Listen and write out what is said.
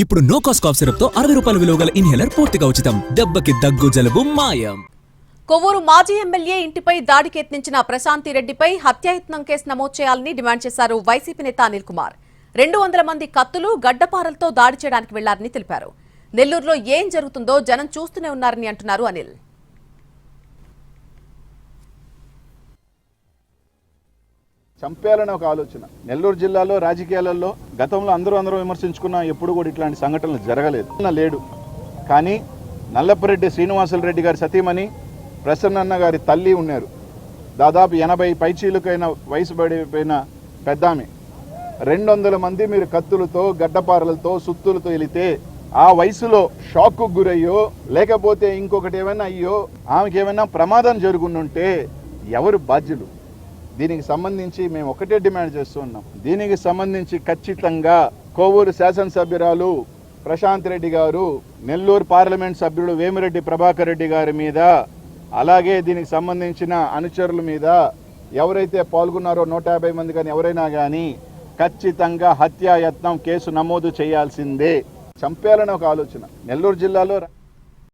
ఇప్పుడు no cost cough syrup తో 60 రూపాయల విలువ గల ఇన్హేలర్ పూర్తిగా ఉచితం. దెబ్బకి దగ్గు జలుబు మాయం. కొవ్వూరు మాజీ ఎమ్మెల్యే ఇంటిపై దాడికి యత్నించిన ప్రశాంతిరెడ్డిపై హత్యాయత్నం కేసు నమోదు చేయాలని డిమాండ్ చేశారు వైసీపీ నేత అనిల్ కుమార్. 200 మంది కత్తులు గడ్డపారలతో దాడి చేయడానికి వెళ్లారని తెలిపారు. నెల్లూరులో ఏం జరుగుతుందో జనం చూస్తూనే ఉన్నారని అంటున్నారు అనిల్. చంపేయాలని ఒక ఆలోచన. నెల్లూరు జిల్లాలో రాజకీయాలలో గతంలో అందరూ విమర్శించుకున్నా ఎప్పుడు కూడా ఇట్లాంటి సంఘటనలు జరగలేదు. లేడు కానీ నల్లపరెడ్డి శ్రీనివాసులరెడ్డి గారి సతీమణి ప్రసన్నన్న గారి తల్లి ఉన్నారు. దాదాపు 80 పైచీలకైన వయసు పడిపోయిన పెద్దామె. 200 మంది మీరు కత్తులతో గడ్డపారలతో సుత్తులతో వెళితే ఆ వయసులో షాక్కు గురయ్యో లేకపోతే ఇంకొకటి ఏమైనా అయ్యో ఆమెకి ఏమైనా ప్రమాదం జరుగుతుంటే ఎవరు బాధ్యులు? దీనికి సంబంధించి మేము ఒకటే డిమాండ్ చేస్తూ ఉన్నాం. దీనికి సంబంధించి ఖచ్చితంగా కొవ్వూరు శాసనసభ్యురాలు ప్రశాంత్ రెడ్డి గారు, నెల్లూరు పార్లమెంట్ సభ్యుడు వేమిరెడ్డి ప్రభాకర్ రెడ్డి గారి మీద, అలాగే దీనికి సంబంధించిన అనుచరుల మీద ఎవరైతే పాల్గొన్నారో 150 మంది కానీ ఎవరైనా కానీ ఖచ్చితంగా హత్యాయత్నం కేసు నమోదు చేయాల్సిందే. చంపేయాలని ఒక ఆలోచన. నెల్లూరు జిల్లాలో